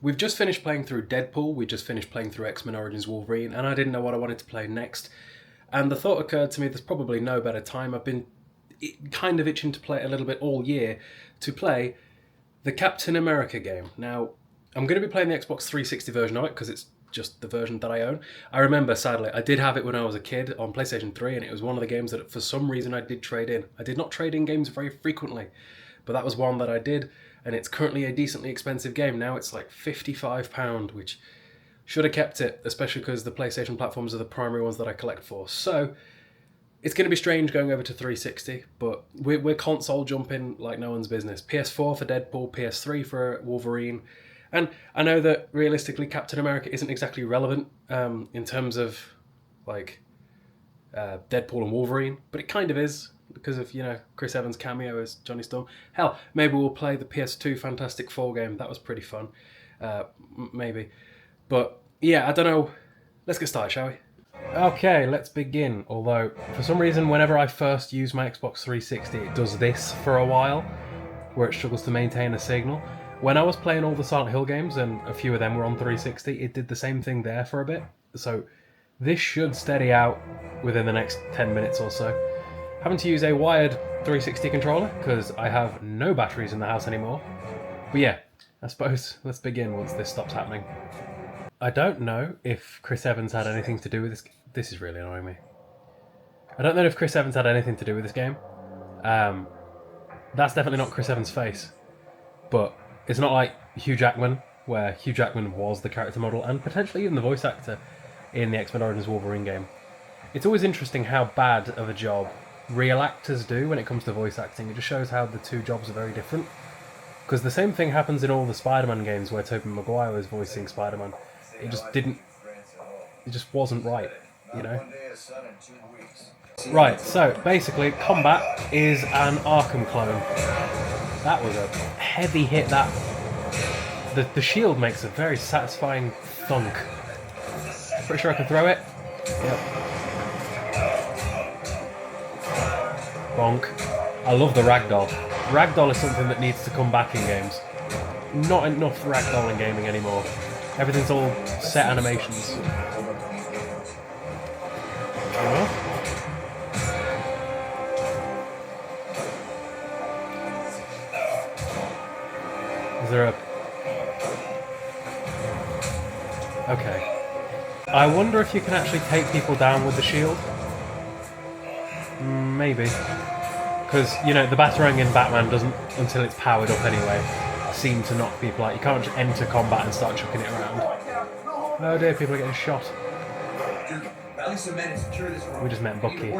We've just finished playing through Deadpool, we just finished playing through X-Men Origins Wolverine, and I didn't know what I wanted to play next. And the thought occurred to me, there's probably no better time. I've been kind of itching to play it a little bit all year, to play the Captain America game. Now, I'm going to be playing the Xbox 360 version of it, because it's just the version that I own. I remember, sadly, I did have it when I was a kid on PlayStation 3, and it was one of the games that for some reason I did trade in. I did not trade in games very frequently, but that was one that I did, and it's currently a decently expensive game. Now it's like £55, which should have kept it, especially because the PlayStation platforms are the primary ones that I collect for. So it's going to be strange going over to 360, but we're console jumping like no one's business. PS4 for Deadpool, PS3 for Wolverine, and I know that realistically Captain America isn't exactly relevant in terms of like Deadpool and Wolverine, but it kind of is, because of, Chris Evans' cameo as Johnny Storm. Hell, maybe we'll play the PS2 Fantastic Four game. That was pretty fun. Maybe. But, yeah, I don't know. Let's get started, shall we? Okay, let's begin. Although, for some reason, whenever I first use my Xbox 360, it does this for a while, where it struggles to maintain a signal. When I was playing all the Silent Hill games, and a few of them were on 360, it did the same thing there for a bit. So, this should steady out within the next 10 minutes or so. Having to use a wired 360 controller, because I have no batteries in the house anymore. But yeah, I suppose let's begin once this stops happening. I don't know if Chris Evans had anything to do with this. This is really annoying me. I don't know if Chris Evans had anything to do with this game. That's definitely not Chris Evans' face. But it's not like Hugh Jackman, where Hugh Jackman was the character model, and potentially even the voice actor in the X-Men Origins Wolverine game. It's always interesting how bad of a job real actors do when it comes to voice acting. It just shows how the two jobs are very different. Because the same thing happens in all the Spider-Man games where Tobey Maguire was voicing Spider-Man. It just wasn't right, Right, so basically, combat is an Arkham clone. That was a heavy hit, that. The shield makes a very satisfying thunk. Pretty sure I can throw it. Yep. Bonk. I love the ragdoll. Ragdoll is something that needs to come back in games. Not enough ragdoll in gaming anymore. Everything's all set animations. Is there a... Okay. I wonder if you can actually take people down with the shield. Maybe. Because, the Batarang in Batman doesn't, until it's powered up anyway, seem to knock people out. You can't just enter combat and start chucking it around. Oh dear, people are getting shot. We just met Bucky.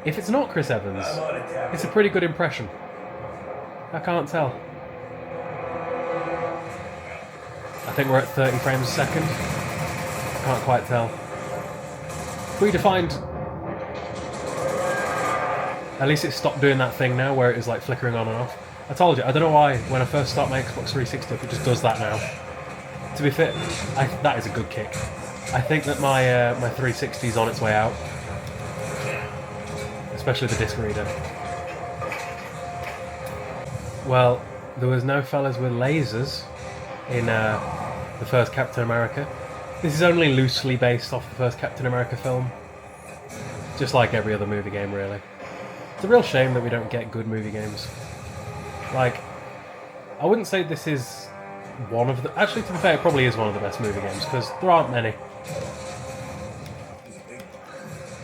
If it's not Chris Evans, it's a pretty good impression. I can't tell. I think we're at 30 frames a second. I can't quite tell. Predefined. At least it's stopped doing that thing now where it is like flickering on and off. I told you, I don't know why when I first start my Xbox 360 it just does that now. To be fair, that is a good kick. I think that my 360 is on its way out. Especially the disc reader. Well, there was no fellas with lasers in the first Captain America. This is only loosely based off the first Captain America film. Just like every other movie game, really. It's a real shame that we don't get good movie games. Like, I wouldn't say this is one of the... Actually, to be fair, it probably is one of the best movie games, because there aren't many.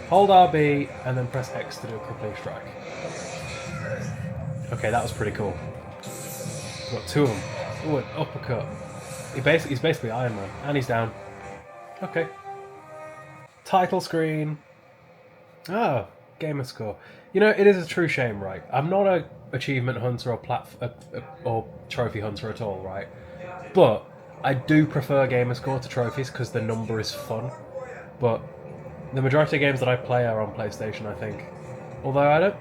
Hold RB, and then press X to do a crippling strike. Okay, that was pretty cool. We've got two of them. Ooh, an uppercut. He's basically Iron Man, and he's down. Okay. Title screen. Oh, gamer score. It is a true shame, right? I'm not a achievement hunter or trophy hunter at all, right? But I do prefer gamer score to trophies because the number is fun. But the majority of games that I play are on PlayStation, I think. Although I don't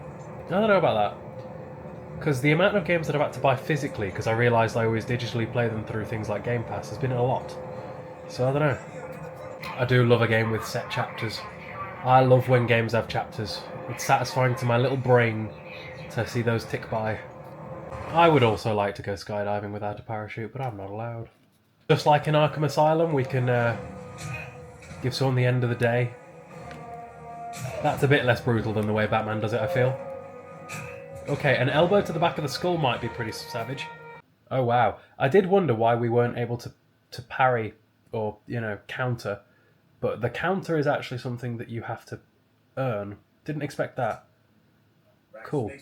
know about that. Because the amount of games that I've had to buy physically, because I realised I always digitally play them through things like Game Pass, has been a lot. So I don't know. I do love a game with set chapters. I love when games have chapters. It's satisfying to my little brain to see those tick by. I would also like to go skydiving without a parachute, but I'm not allowed. Just like in Arkham Asylum, we can give someone the end of the day. That's a bit less brutal than the way Batman does it, I feel. Okay, an elbow to the back of the skull might be pretty savage. Oh wow. I did wonder why we weren't able to parry or, you know, counter. But the counter is actually something that you have to earn. Didn't expect that. Cool.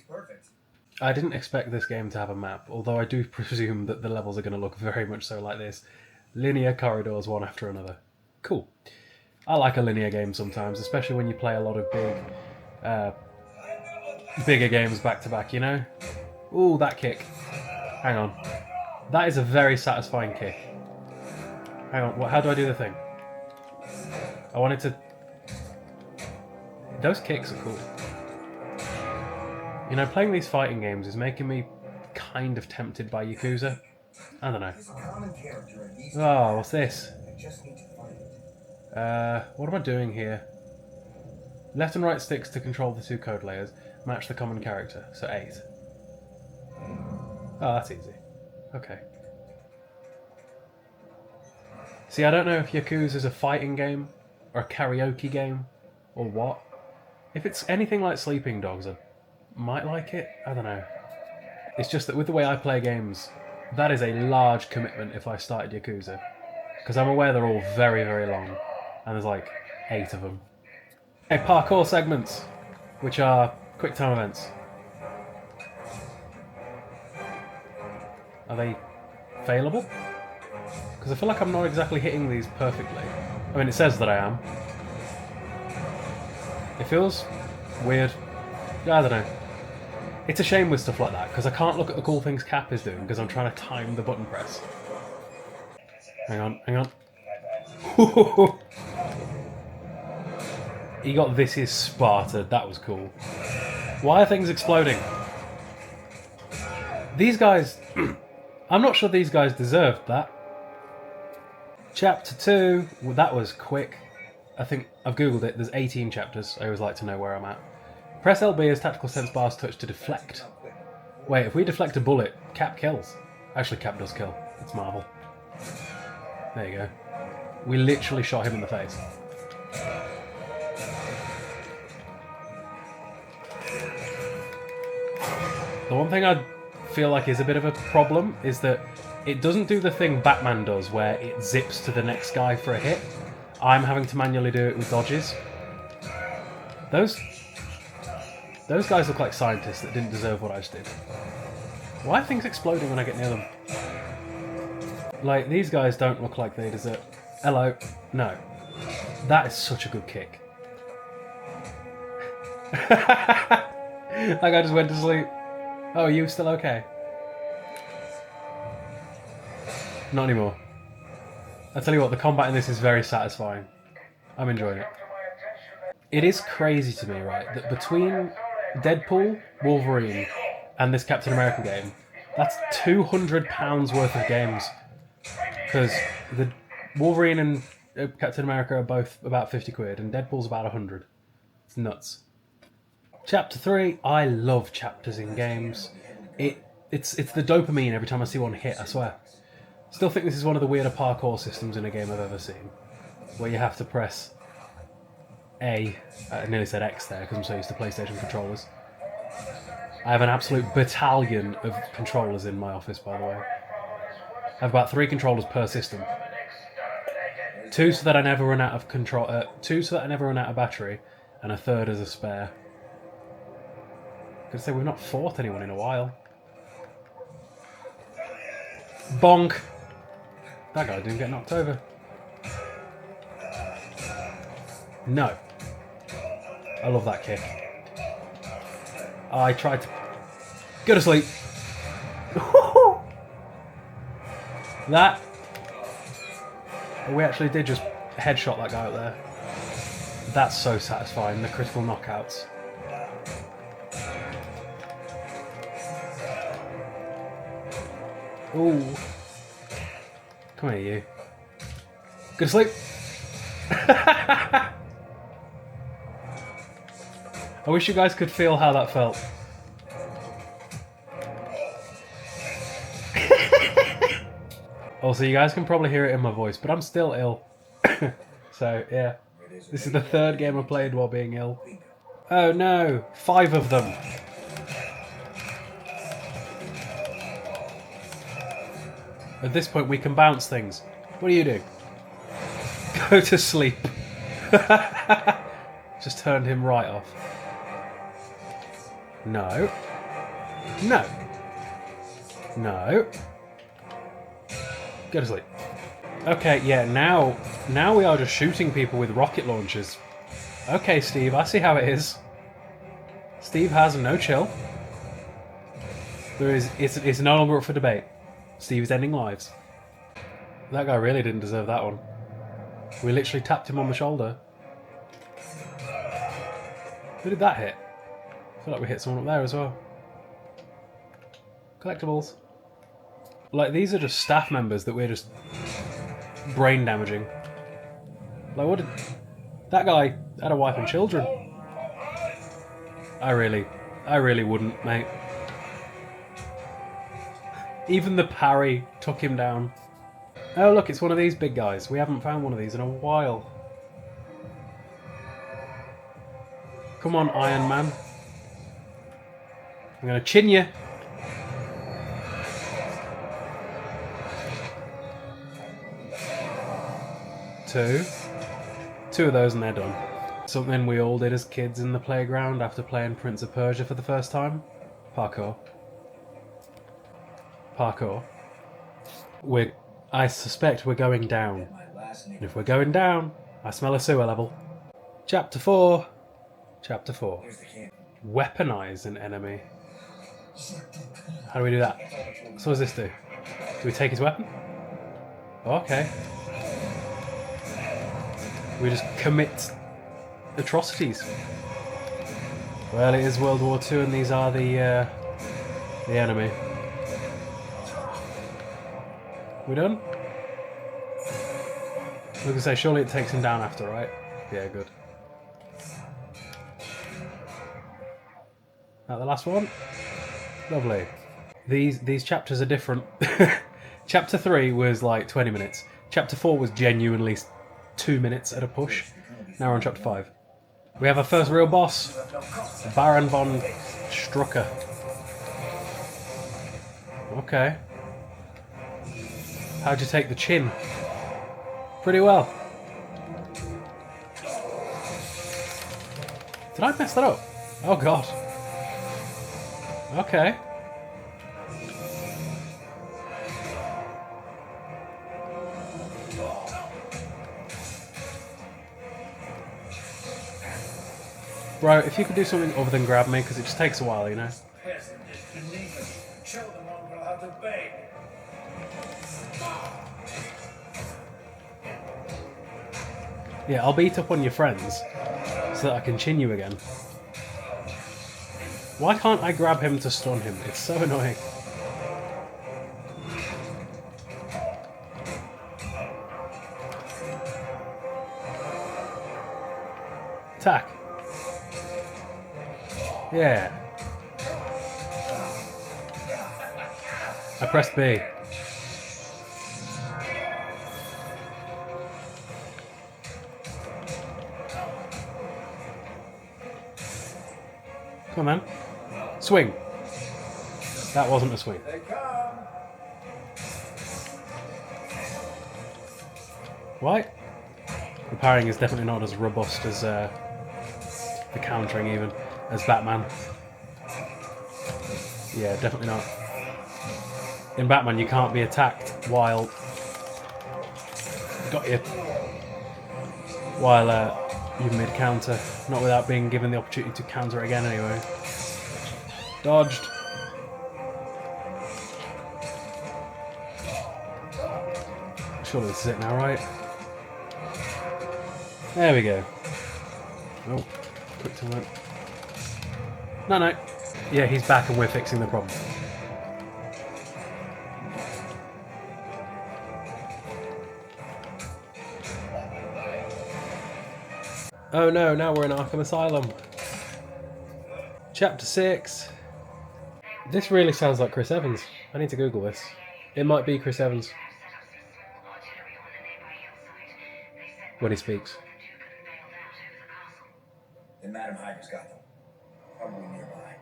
I didn't expect this game to have a map, although I do presume that the levels are going to look very much so like this. Linear corridors, one after another. Cool. I like a linear game sometimes, especially when you play a lot of bigger games back to back, you know? Ooh, that kick. Hang on. That is a very satisfying kick. Hang on, how do I do the thing? I wanted to... Those kicks are cool. You know, playing these fighting games is making me kind of tempted by Yakuza. I don't know. Oh, what's this? What am I doing here? Left and right sticks to control the two code layers. Match the common character. So 8. Oh, that's easy. Okay. See, I don't know if Yakuza is a fighting game, or a karaoke game, or what. If it's anything like Sleeping Dogs, I might like it. I don't know. It's just that with the way I play games, that is a large commitment if I started Yakuza. Because I'm aware they're all very, very long. And there's like 8 of them. Okay, parkour segments, which are quick time events. Are they failable? Because I feel like I'm not exactly hitting these perfectly. I mean, it says that I am. It feels weird. I don't know. It's a shame with stuff like that, because I can't look at the cool things Cap is doing, because I'm trying to time the button press. Hang on, hang on. He got "This is Sparta." That was cool. Why are things exploding? These guys... I'm not sure these guys deserved that. Chapter 2. Well, that was quick. I think I've googled it. There's 18 chapters. I always like to know where I'm at. Press LB as tactical sense bars touch to deflect. Wait, if we deflect a bullet, Cap kills. Actually, Cap does kill. It's Marvel. There you go. We literally shot him in the face. The one thing I feel like is a bit of a problem is that it doesn't do the thing Batman does where it zips to the next guy for a hit. I'm having to manually do it with dodges. Those guys look like scientists that didn't deserve what I just did. Why are things exploding when I get near them? Like, these guys don't look like they deserve... Hello. No. That is such a good kick. That guy just went to sleep. Oh, are you still okay? Not anymore. I tell you what, the combat in this is very satisfying. I'm enjoying it. It is crazy to me, right, that between Deadpool, Wolverine, and this Captain America game, that's £200 worth of games. Because the Wolverine and Captain America are both about 50 quid, and Deadpool's about 100. It's nuts. Chapter 3, I love chapters in games. It's the dopamine every time I see one hit, I swear. Still think this is one of the weirder parkour systems in a game I've ever seen. Where you have to press A. I nearly said X there because I'm so used to PlayStation controllers. I have an absolute battalion of controllers in my office, by the way. I have about 3 controllers per system. 2 so that I never run out of control. 2 so that I never run out of battery, and a 3rd as a spare. I could say we've not fought anyone in a while. Bonk! That guy didn't get knocked over. No. I love that kick. I tried to... Go to sleep. That... We actually did just headshot that guy up there. That's so satisfying, the critical knockouts. Ooh. Come here, you. Go to sleep. I wish you guys could feel how that felt. Also, you guys can probably hear it in my voice, but I'm still ill. So, yeah. This is the third game I played while being ill. Oh no! 5 of them! At this point we can bounce things. What do you do? Go to sleep. Just turned him right off. No. No. No. Go to sleep. Okay, yeah, now we are just shooting people with rocket launchers. Okay, Steve, I see how it is. Steve has no chill. It's no longer up for debate. Steve is ending lives. That guy really didn't deserve that one. We literally tapped him on the shoulder. Who did that hit? I feel like we hit someone up there as well. Collectibles. Like, these are just staff members that we're just brain damaging. Like, what did... That guy had a wife and children. I really wouldn't, mate. Even the parry took him down. Oh look, it's one of these big guys. We haven't found one of these in a while. Come on, Iron Man. I'm gonna chin you. Two of those and they're done. Something we all did as kids in the playground after playing Prince of Persia for the first time. Parkour. Parkour. I suspect we're going down. And if we're going down, I smell a sewer level. Chapter 4. Chapter 4. Weaponize an enemy. How do we do that? So what does this do? Do we take his weapon? Oh, okay. We just commit atrocities. Well, it is World War II and these are the enemy. We done? I was gonna say, surely it takes him down after, right? Yeah, good. That the last one? Lovely. These chapters are different. Chapter 3 was like 20 minutes. Chapter 4 was genuinely 2 minutes at a push. Now we're on chapter 5. We have our first real boss, Baron von Strucker. Okay. How'd you take the chin? Pretty well. Did I mess that up? Oh god. Okay. Bro, if you could do something other than grab me, because it just takes a while, you know? Yeah, I'll beat up on your friends so that I can chin you again. Why can't I grab him to stun him? It's so annoying. Attack. Yeah. I pressed B. Come on, man. Swing. That wasn't a swing. What? The parrying is definitely not as robust as the countering, even as Batman. Yeah, definitely not. In Batman, you can't be attacked while you've made counter, not without being given the opportunity to counter again anyway. Dodged. Surely this is it now, right? There we go. Oh, quick time. No. Yeah, he's back and we're fixing the problem. Oh no, now we're in Arkham Asylum. Chapter 6. This really sounds like Chris Evans. I need to Google this. It might be Chris Evans. when he speaks. Then Madam Hydra's got them. Probably nearby.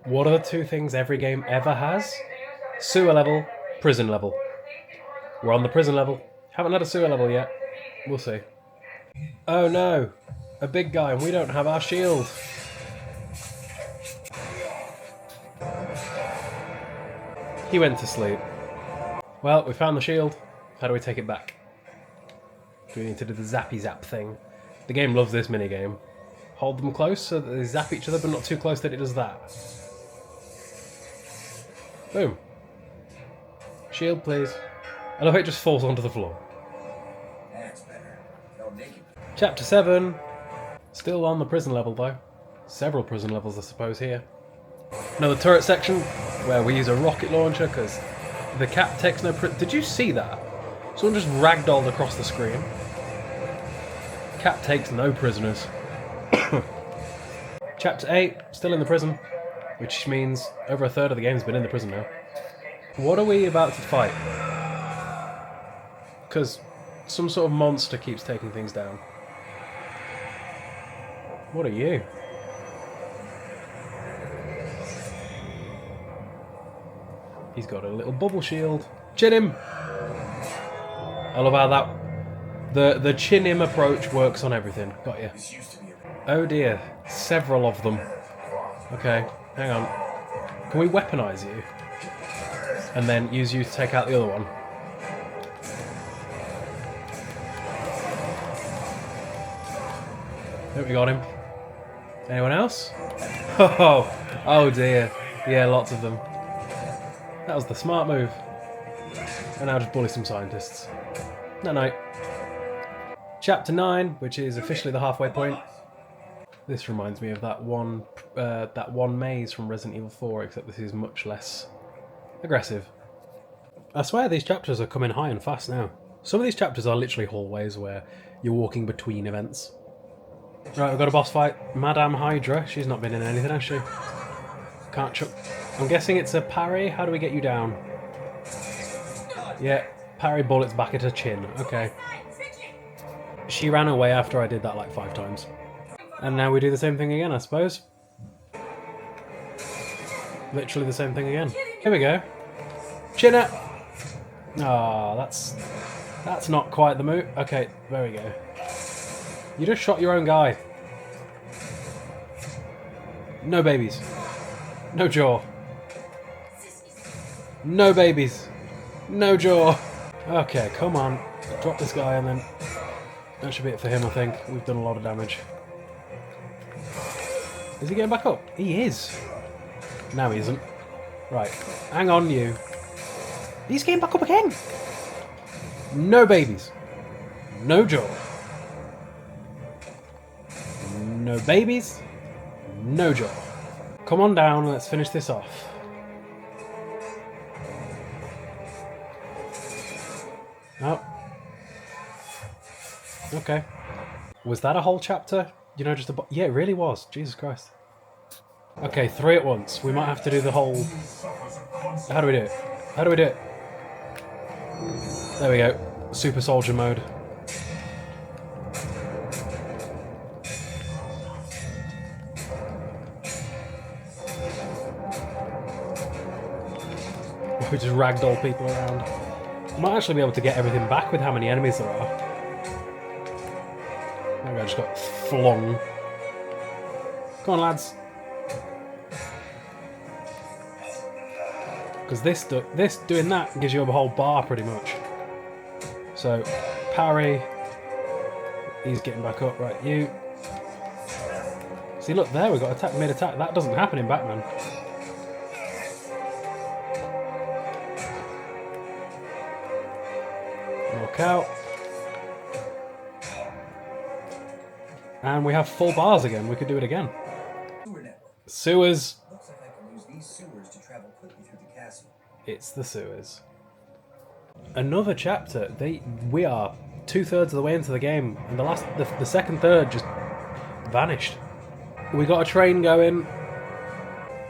What are the two things every game ever has? Sewer level, prison level. We're on the prison level. Haven't had a sewer level yet. We'll see. Oh no! A big guy and we don't have our shield. He went to sleep. Well, we found the shield. How do we take it back? Do we need to do the zappy zap thing? The game loves this minigame. Hold them close so that they zap each other, but not too close that it does that. Boom. Shield, please. I love it just falls onto the floor. That's better. Felt naked. Chapter 7. Still on the prison level, though. Several prison levels, I suppose, here. Another turret section, where we use a rocket launcher, because the cap takes no... Did you see that? Someone just ragdolled across the screen. Cap takes no prisoners. Chapter 8, still in the prison, which means over a third of the game's been in the prison now. What are we about to fight? Because some sort of monster keeps taking things down. What are you? He's got a little bubble shield. Chin him! I love how that... The chin him approach works on everything. Got you. Oh dear. Several of them. Okay, hang on. Can we weaponize you? And then use you to take out the other one? I think we got him. Anyone else? Oh dear. Yeah, lots of them. That was the smart move. And now just bully some scientists. Night. Chapter 9, which is officially the halfway point. This reminds me of that one maze from Resident Evil 4, except this is much less aggressive. I swear these chapters are coming high and fast now. Some of these chapters are literally hallways where you're walking between events. Right, we've got a boss fight. Madame Hydra. She's not been in anything, has she? Can't chuck. I'm guessing it's a parry. How do we get you down? Yeah, parry bullets back at her chin. Okay. She ran away after I did that like 5 times. And now we do the same thing again, I suppose. Literally the same thing again. Here we go. Chin it! Ah, that's not quite the move. Okay, there we go. You just shot your own guy. No babies. No jaw. No babies. No jaw. Okay, come on. Drop this guy and then... That should be it for him, I think. We've done a lot of damage. Is he getting back up? He is. No, he isn't. Right. Hang on, you. He's getting back up again. No babies. No jaw. No babies. No jaw. Come on down and let's finish this off. Oh. Okay. Was that a whole chapter? You know, just a... Yeah, it really was. Jesus Christ. Okay, 3 at once. We might have to do the whole... How do we do it? How do we do it? There we go. Super soldier mode. We just ragdoll people around. I might actually be able to get everything back with how many enemies there are. Maybe I just got flung. Come on, lads. Because this doing that gives you a whole bar pretty much. So, parry. He's getting back up. Right, you. See, look there, we've got attack mid-attack. That doesn't happen in Batman. Knock out. And we have full bars again. We could do it again. Sewers. Looks like I can use these sewers to travel quickly through the castle. It's the sewers. Another chapter. We are 2/3 of the way into the game, and the second third just vanished. We got a train going,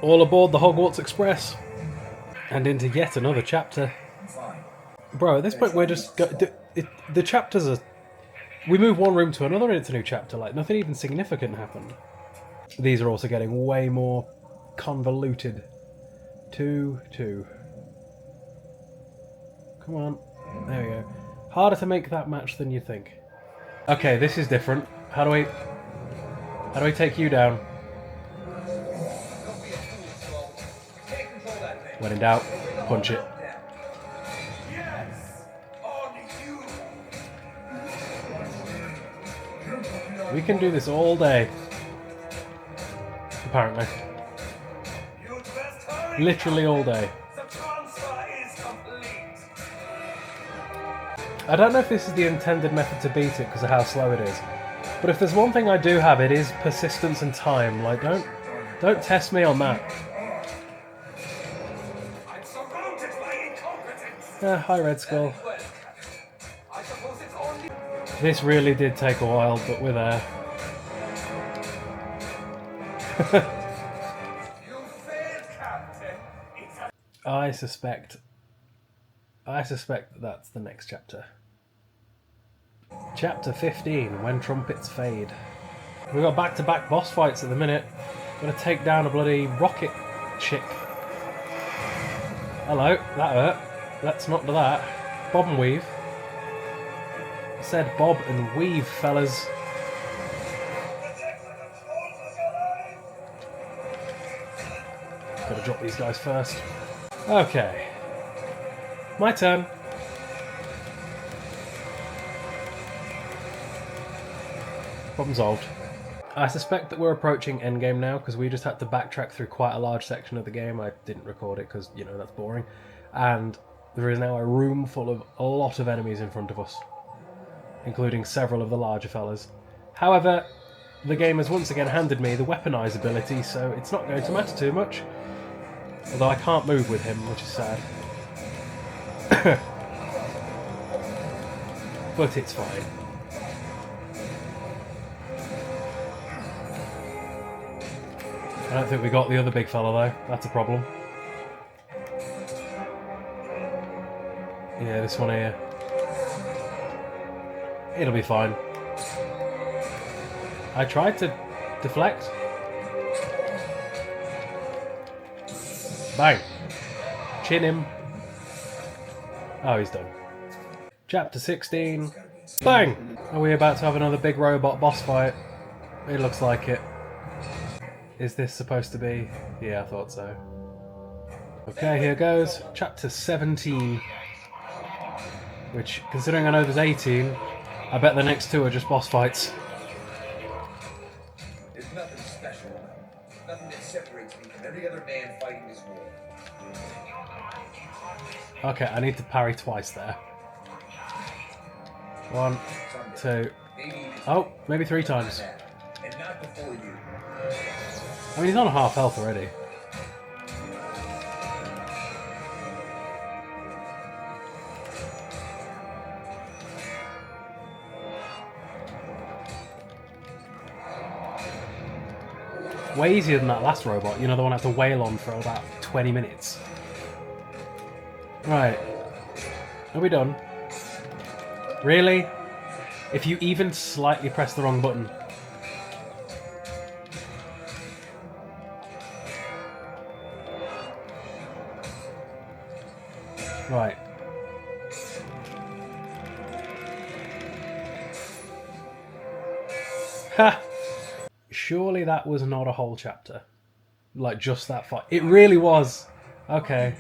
all aboard the Hogwarts Express, and into yet another chapter. I'm fine. Bro, at this point we're just the chapters are We move one room to another and it's a new chapter, like nothing even significant happened. These are also getting way more convoluted. 2-2. Come on. There we go. Harder to make that match than you think. Okay, this is different. How do I take you down? When in doubt, punch it. We can do this all day. Apparently. Literally all day. I don't know if this is the intended method to beat it because of how slow it is. But if there's one thing I do have, it is persistence and time. Like, don't test me on that. Hi, Red Skull. This really did take a while, but we're there. I suspect that's the next chapter. Chapter 15, When Trumpets Fade. We've got back-to-back boss fights at the minute. Gonna take down a bloody rocket chick. Hello, that hurt. Let's not do that. Bob and weave. I said bob and weave, fellas. Gotta drop these guys first. Okay. My turn. Problem solved. I suspect that we're approaching endgame now because we just had to backtrack through quite a large section of the game. I didn't record it because, you know, that's boring. And there is now a room full of a lot of enemies in front of us, including several of the larger fellas. However, the game has once again handed me the weaponize ability, so it's not going to matter too much. Although I can't move with him, which is sad. But it's fine. I don't think we got the other big fella though. That's a problem. Yeah, this one here. It'll be fine. I tried to deflect. Bang! Chin him. Oh, he's done. Chapter 16. Bang! Are we about to have another big robot boss fight? It looks like it. Is this supposed to be? Yeah, I thought so. Okay, here goes. Chapter 17. Which, considering I know there's 18, I bet the next two are just boss fights. There's nothing special about it. Nothing that separates me from every other man fighting this war. Okay, I need to parry twice there. 1, 2. Oh, maybe 3 times. And not before you. I mean, he's on half health already. Way easier than that last robot, you know, the one I had to wail on for about 20 minutes. Right. Are we done? Really? If you even slightly press the wrong button. Right. Ha! Surely that was not a whole chapter. Like, just that fight. It really was. Okay.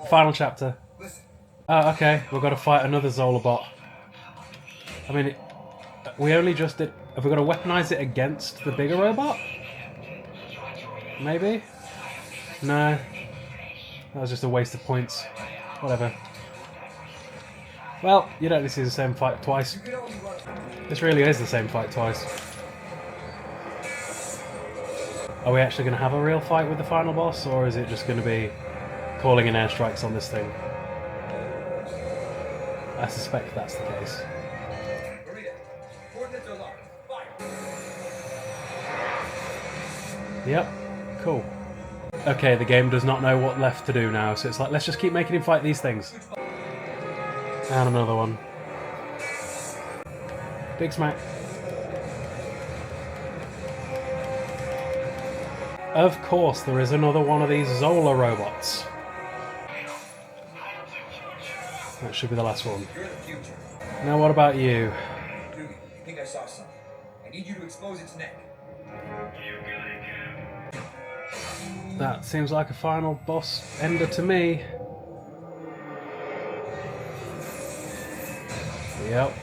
Final chapter. Oh, okay. We've got to fight another Zolobot. I mean, we only just did... Have we got to weaponize it against the bigger robot? Maybe? No. That was just a waste of points. Whatever. Well, you don't see the same fight twice. This really is the same fight twice. Are we actually going to have a real fight with the final boss, or is it just going to be calling in airstrikes on this thing? I suspect that's the case. Yep, cool. Okay, the game does not know what left to do now, so it's like, let's just keep making him fight these things. And another one. Big smack. Of course, there is another one of these Zola robots. That should be the last one. You're the future. Now what about you? Dude, I think I saw something. I need you to expose its neck. That seems like a final boss ender to me. Yep.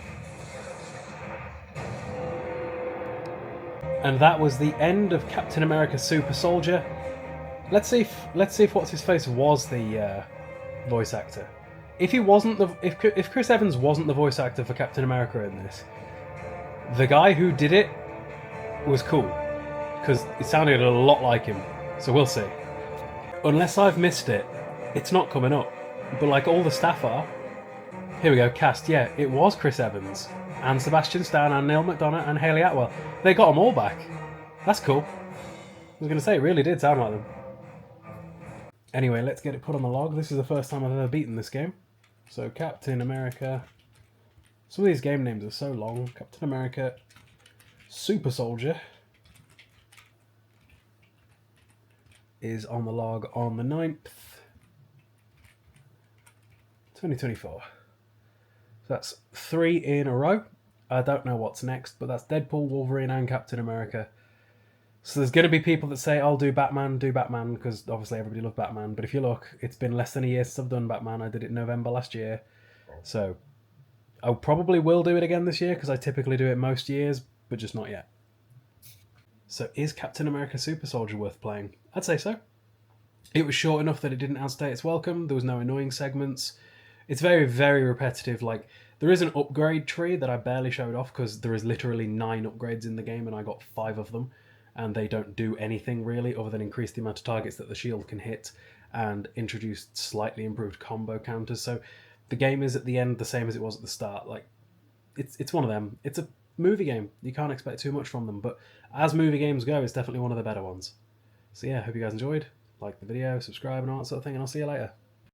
And that was the end of Captain America Super Soldier. Let's see if what's his face was the voice actor. If he wasn't if Chris Evans wasn't the voice actor for Captain America in this, the guy who did it was cool because it sounded a lot like him. So we'll see. Unless I've missed it, it's not coming up. But like all the staff are. Here we go, cast. Yeah, it was Chris Evans and Sebastian Stan and Neil McDonough and Hayley Atwell. They got them all back. That's cool. I was going to say, it really did sound like them. Anyway, let's get it put on the log. This is the first time I've ever beaten this game. So, Captain America. Some of these game names are so long. Captain America Super Soldier is on the log on the 9th, 2024. So that's 3 in a row. I don't know what's next, but that's Deadpool, Wolverine, and Captain America. So there's going to be people that say, I'll do Batman, because obviously everybody loves Batman. But if you look, it's been less than a year since I've done Batman. I did it in November last year. So I probably will do it again this year, because I typically do it most years, but just not yet. So is Captain America Super Soldier worth playing? I'd say so. It was short enough that it didn't outstay its welcome. There was no annoying segments. It's very, very repetitive. Like, there is an upgrade tree that I barely showed off because there is literally 9 upgrades in the game and I got 5 of them. And they don't do anything really other than increase the amount of targets that the shield can hit and introduce slightly improved combo counters. So the game is at the end the same as it was at the start. Like, it's one of them. It's a movie game. You can't expect too much from them. But as movie games go, it's definitely one of the better ones. So yeah, hope you guys enjoyed. Like the video, subscribe and all that sort of thing, and I'll see you later.